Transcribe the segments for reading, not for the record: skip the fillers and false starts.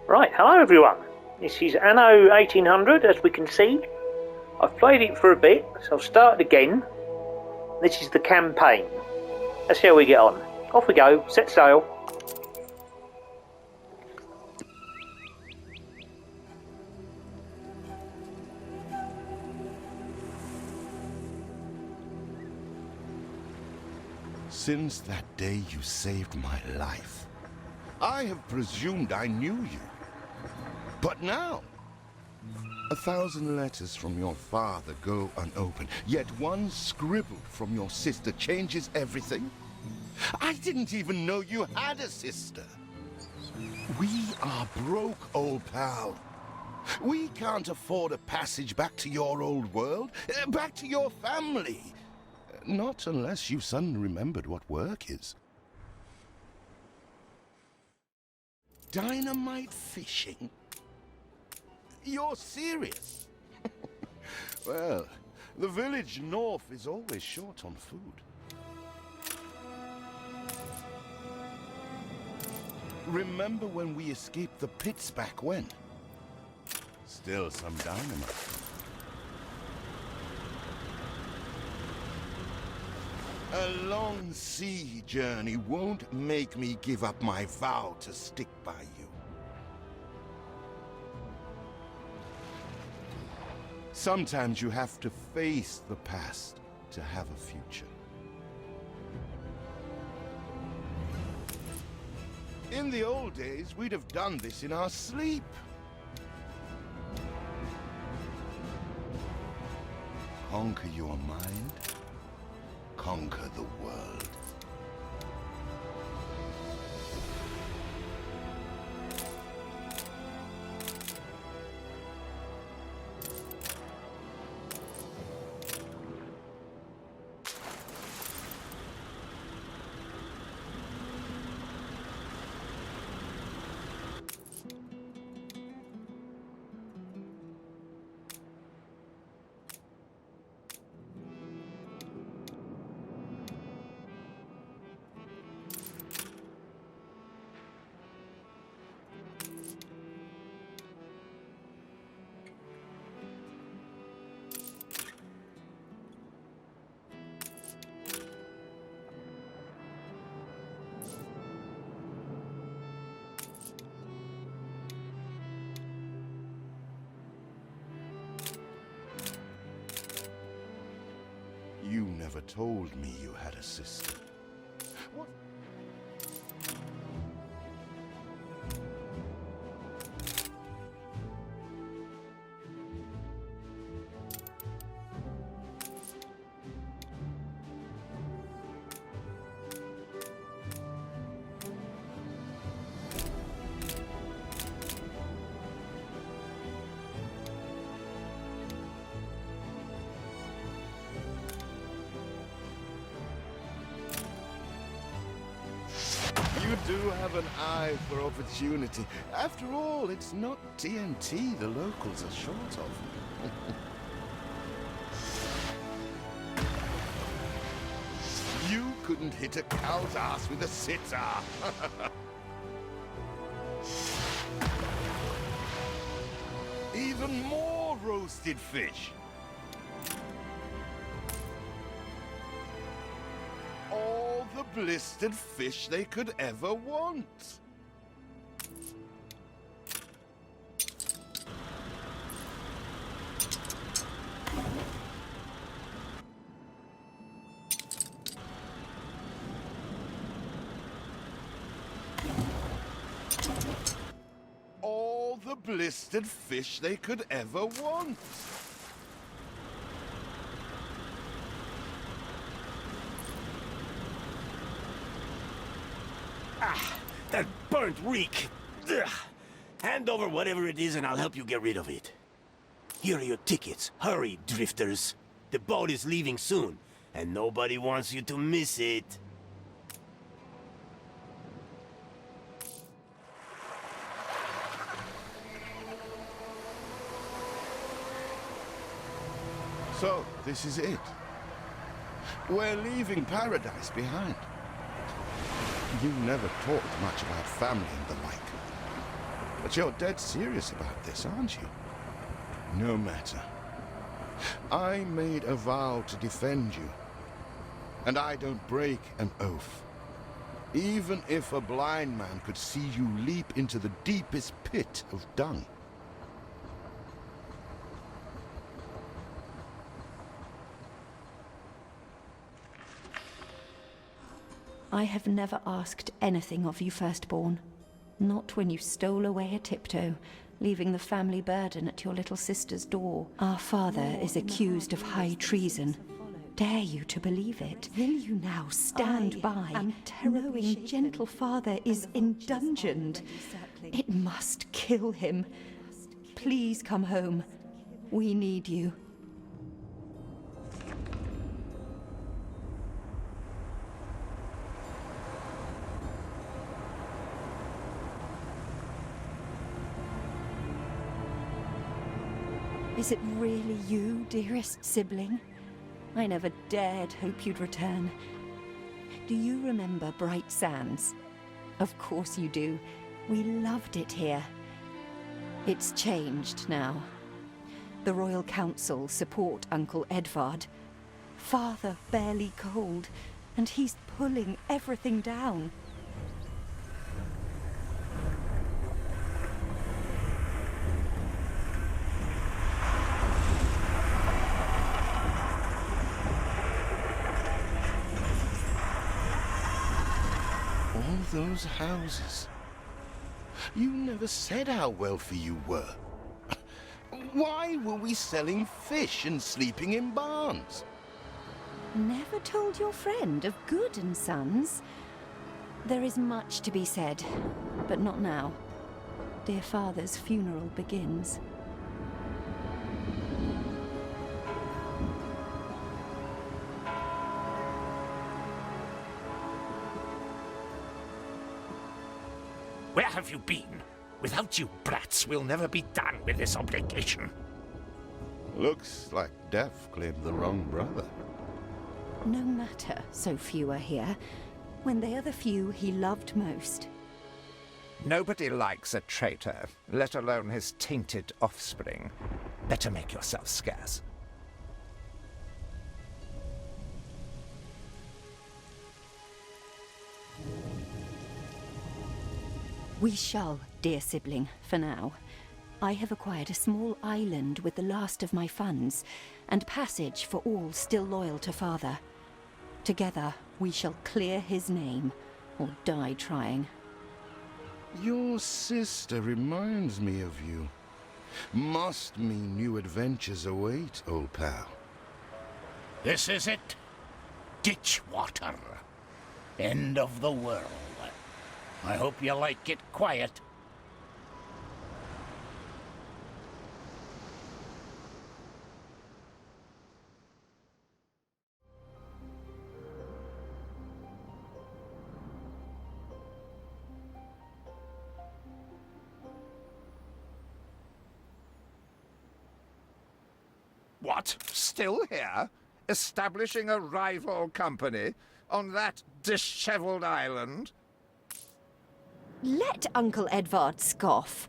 Right, hello everyone. This is Anno 1800, as we can see. I've played it for a bit, so I've started again. This is the campaign. Let's see how we get on. Off we go, set sail. Since that day you saved my life, I have presumed I knew you. But now, 1,000 letters from your father go unopened, yet one scribble from your sister changes everything. I didn't even know you had a sister. We are broke, old pal. We can't afford a passage back to your old world, back to your family. Not unless you suddenly remembered what work is. Dynamite fishing? You're serious? Well, the village north is always short on food. Remember when we escaped the pits back when? Still some dynamite. A long sea journey won't make me give up my vow to stick by you. Sometimes you have to face the past to have a future. In the old days, we'd have done this in our sleep. Conquer your mind. Conquer the world. You never told me you had a sister. What? You do have an eye for opportunity. After all, it's not TNT the locals are short of. You couldn't hit a cow's ass with a sitar. Even more roasted fish. All the blistered fish they could ever want. All the blistered fish they could ever want. Ah, that burnt reek. Ugh. Hand over whatever it is and I'll help you get rid of it. Here are your tickets. Hurry, drifters. The boat is leaving soon, and nobody wants you to miss it. So, this is it. We're leaving paradise behind. You never talked much about family and the like. But you're dead serious about this, aren't you? No matter. I made a vow to defend you. And I don't break an oath. Even if a blind man could see you leap into the deepest pit of dung. I have never asked anything of you, firstborn. Not when you stole away a tiptoe, leaving the family burden at your little sister's door. Our father is accused of high treason. Dare you to believe it? Will you now stand by, knowing gentle father is indungeoned? It must kill him. Please come home. We need you. Is it really you, dearest sibling? I never dared hope you'd return. Do you remember Bright Sands? Of course you do. We loved it here. It's changed now. The Royal Council support Uncle Edvard. Father barely cold, and he's pulling everything down. All those houses. You never said how wealthy you were. Why were we selling fish and sleeping in barns? Never told your friend of Good and Sons? There is much to be said, but not now. Dear father's funeral begins. Where have you been? Without you brats, we'll never be done with this obligation. Looks like Death claimed the wrong brother. No matter, so few are here, when they are the few he loved most. Nobody likes a traitor, let alone his tainted offspring. Better make yourself scarce. We shall, dear sibling, for now. I have acquired a small island with the last of my funds, and passage for all still loyal to father. Together, we shall clear his name, or die trying. Your sister reminds me of you. Must mean new adventures await, old pal. This is it. Ditch water. End of the world. I hope you like it quiet. What? Still here? Establishing a rival company on that disheveled island? Let Uncle Edvard scoff.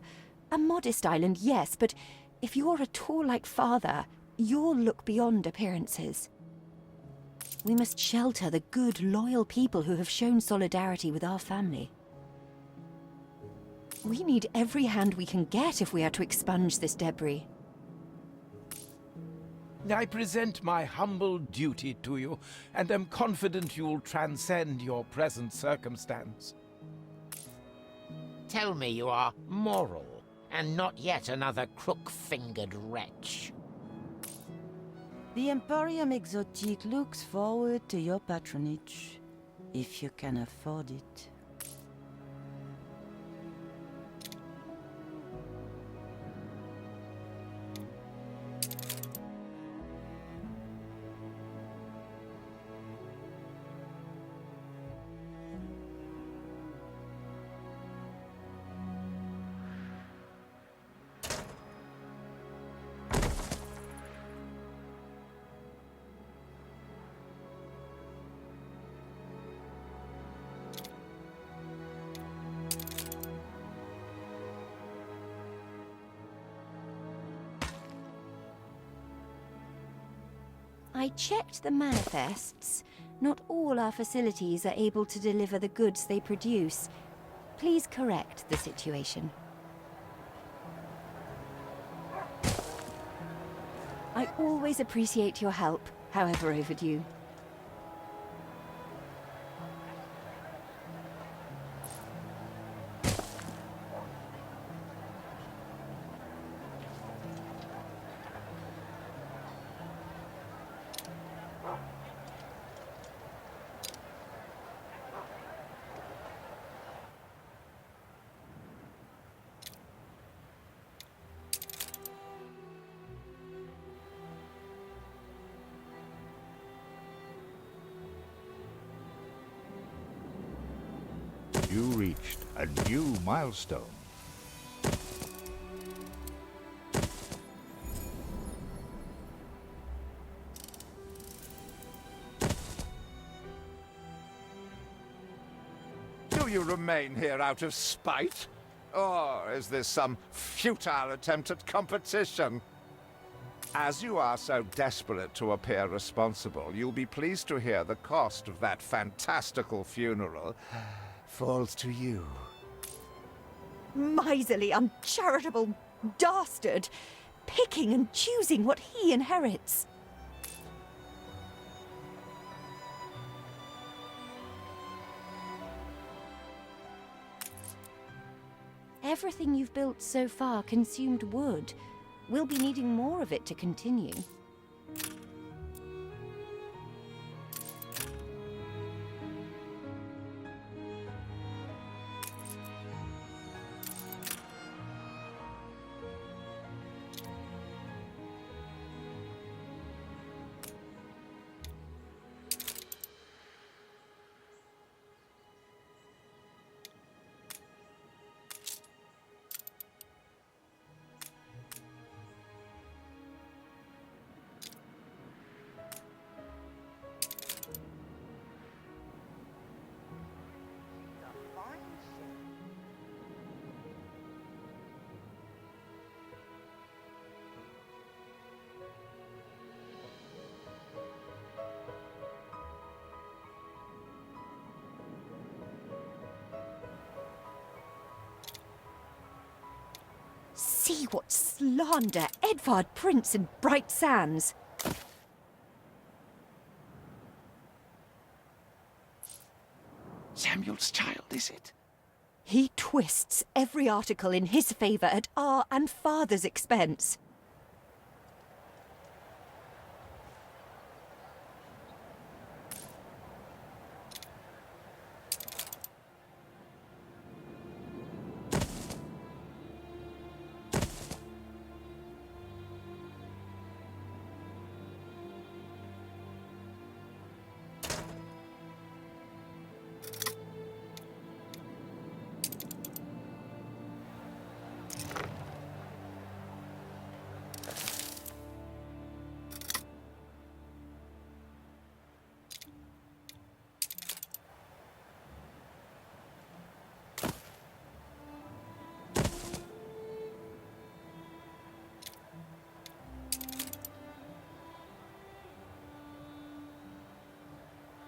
A modest island, yes, but if you're at all like father, you'll look beyond appearances. We must shelter the good, loyal people who have shown solidarity with our family. We need every hand we can get if we are to expunge this debris. I present my humble duty to you, and am confident you'll transcend your present circumstance. Tell me you are moral, and not yet another crook-fingered wretch. The Emporium Exotique looks forward to your patronage, if you can afford it. I checked the manifests. Not all our facilities are able to deliver the goods they produce. Please correct the situation. I always appreciate your help, however overdue. You reached a new milestone. Do you remain here out of spite? Or is this some futile attempt at competition? As you are so desperate to appear responsible, you'll be pleased to hear the cost of that fantastical funeral falls to you. Miserly, uncharitable dastard! Picking and choosing what he inherits. Everything you've built so far consumed wood. We'll be needing more of it to continue. See what slander Edvard prints in bright sands. Samuel's child, is it? He twists every article in his favour at our and father's expense.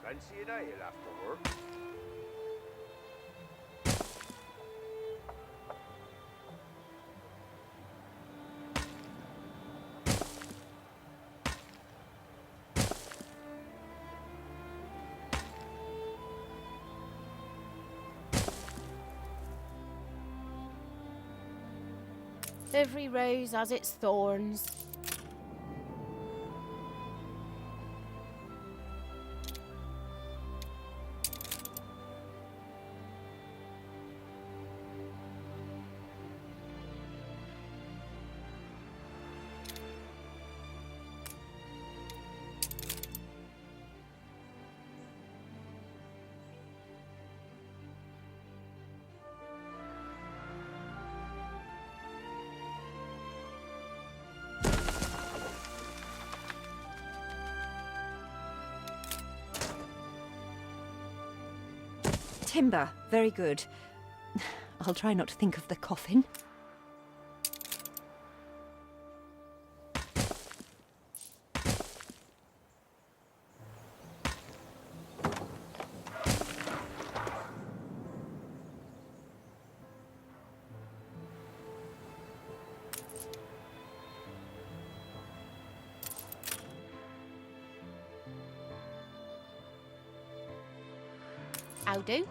Fancy an ale after work? Every rose has its thorns. Timber, very good. I'll try not to think of the coffin. I'll do.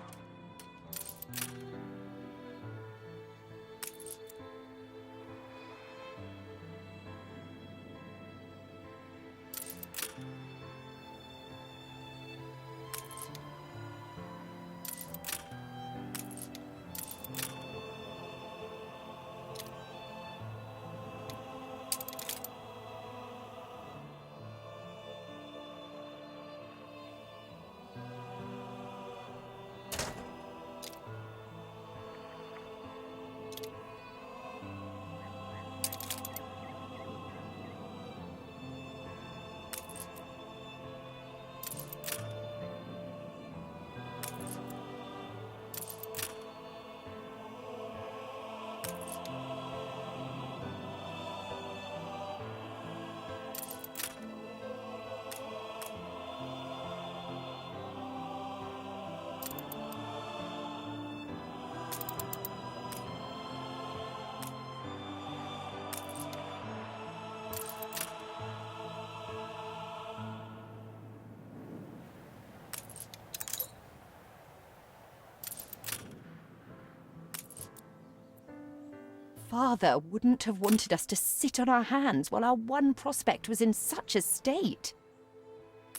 Father wouldn't have wanted us to sit on our hands while our one prospect was in such a state.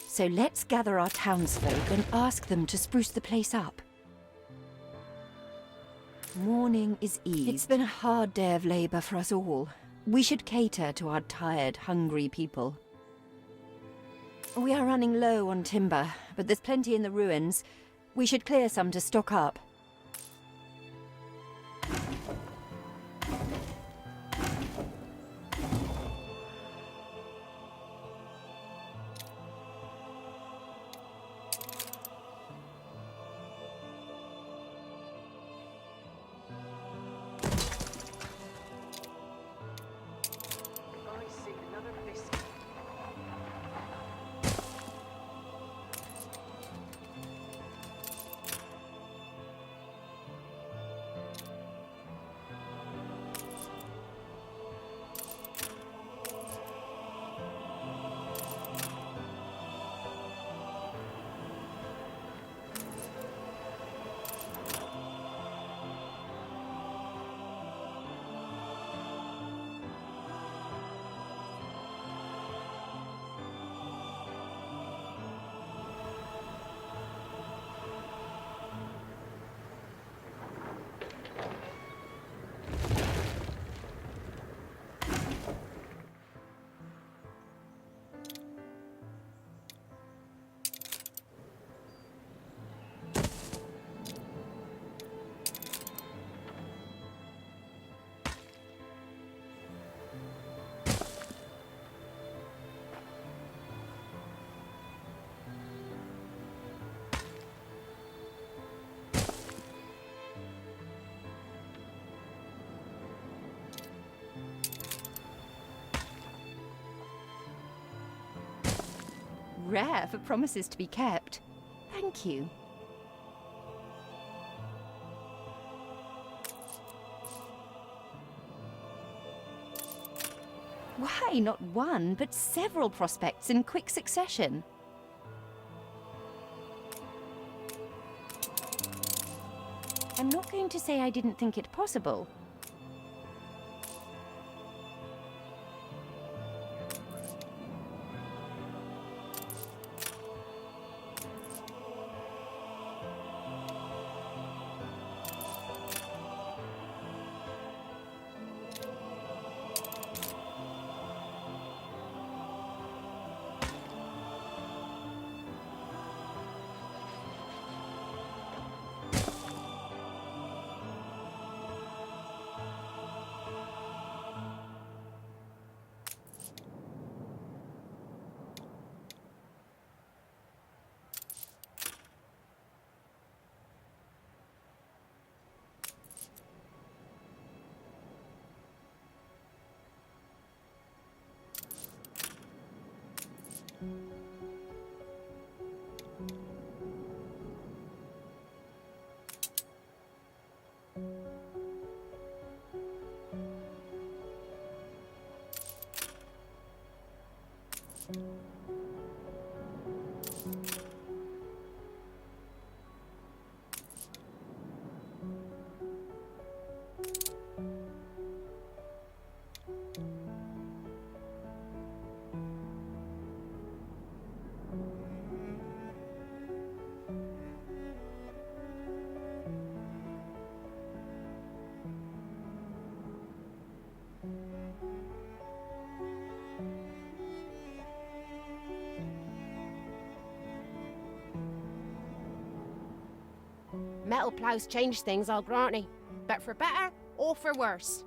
So let's gather our townsfolk and ask them to spruce the place up. Morning is eased. It's been a hard day of labor for us all. We should cater to our tired, hungry people. We are running low on timber, but there's plenty in the ruins. We should clear some to stock up. Rare for promises to be kept. Thank you. Why not one, but several prospects in quick succession? I'm not going to say I didn't think it possible. Metal ploughs change things, I'll grant ye. But for better or for worse.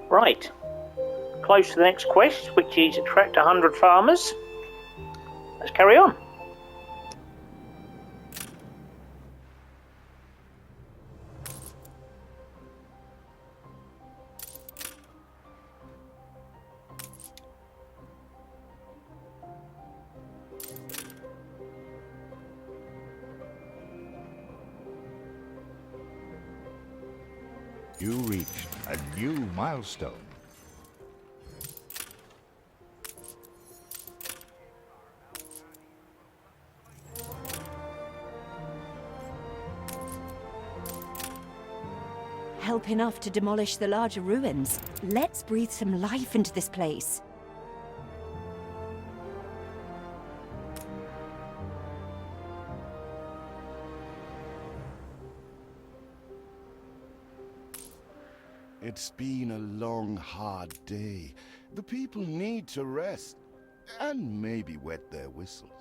Right. Close to the next quest, which is attract 100 farmers. Let's carry on. You reached a new milestone. Help enough to demolish the larger ruins. Let's breathe some life into this place. It's been a long, hard day. The people need to rest, and maybe wet their whistles.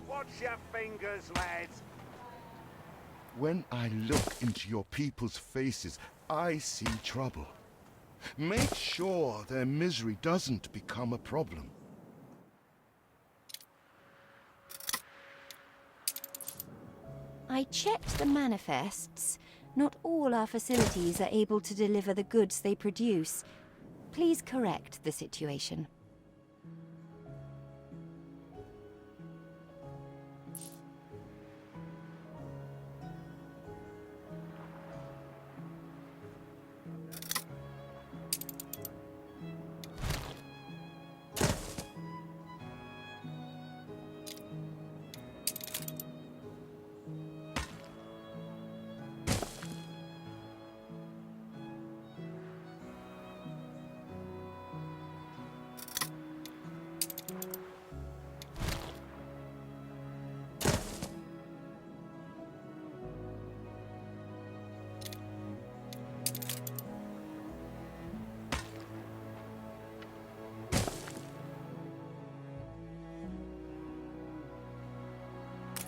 Watch your fingers, lads. When I look into your people's faces, I see trouble. Make sure their misery doesn't become a problem. I checked the manifests. Not all our facilities are able to deliver the goods they produce. Please correct the situation.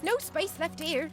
no space left here.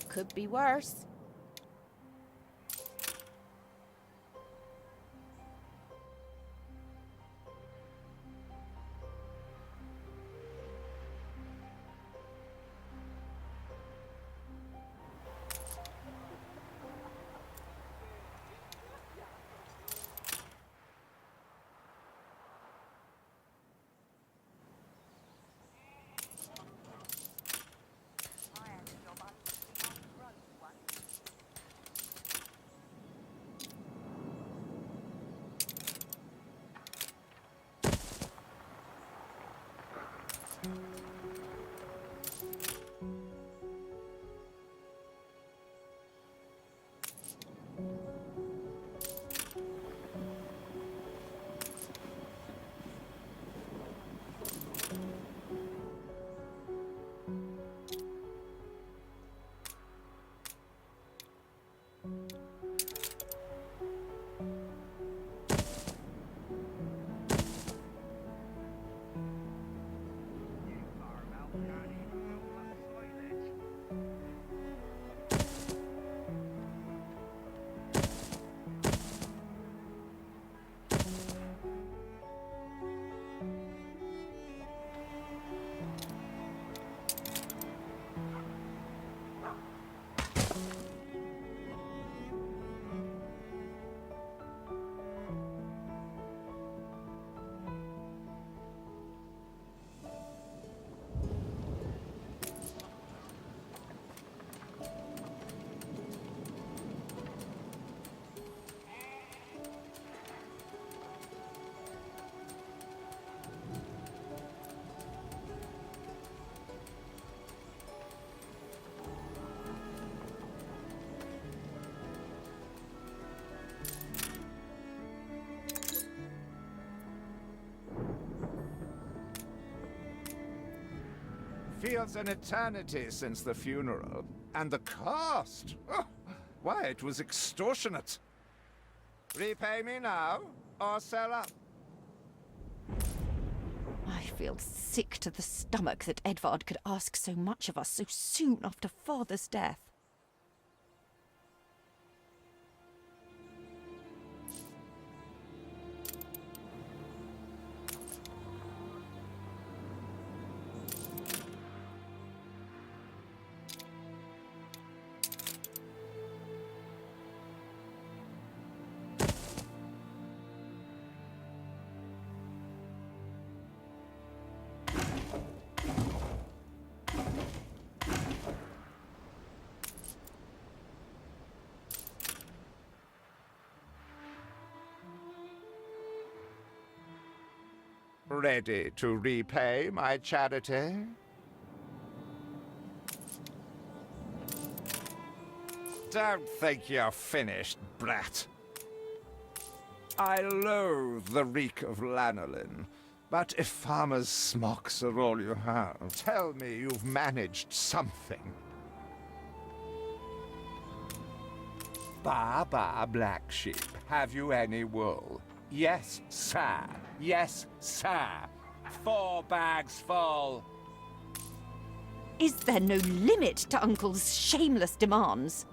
Could be worse. Feels an eternity since the funeral. And the cost! Oh, why, it was extortionate. Repay me now, or sell up. I feel sick to the stomach that Edvard could ask so much of us so soon after Father's death. Ready to repay my charity? Don't think you're finished, brat. I loathe the reek of lanolin, but if farmer's smocks are all you have, tell me you've managed something. Ba, black sheep, have you any wool? Yes, sir. Yes, sir. 4 bags full. Is there no limit to Uncle's shameless demands?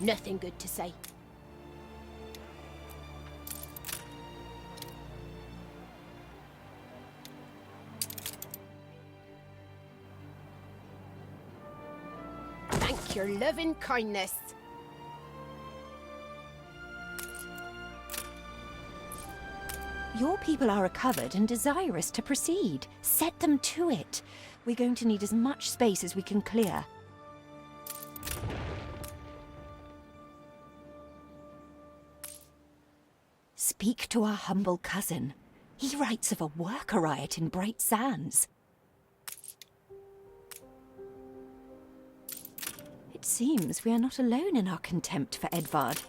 Nothing good to say. Thank your loving kindness. Your people are recovered and desirous to proceed. Set them to it. We're going to need as much space as we can clear. Speak to our humble cousin. He writes of a worker riot in Bright Sands. It seems we are not alone in our contempt for Edvard.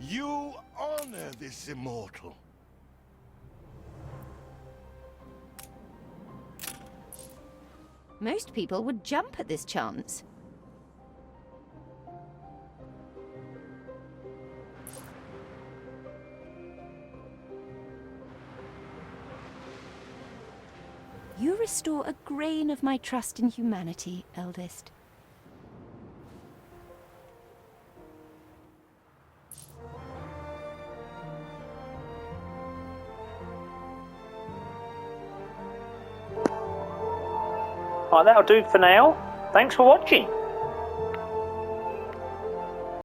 You honor this immortal. Most people would jump at this chance. You restore a grain of my trust in humanity, eldest. Right, that'll do for now. Thanks for watching.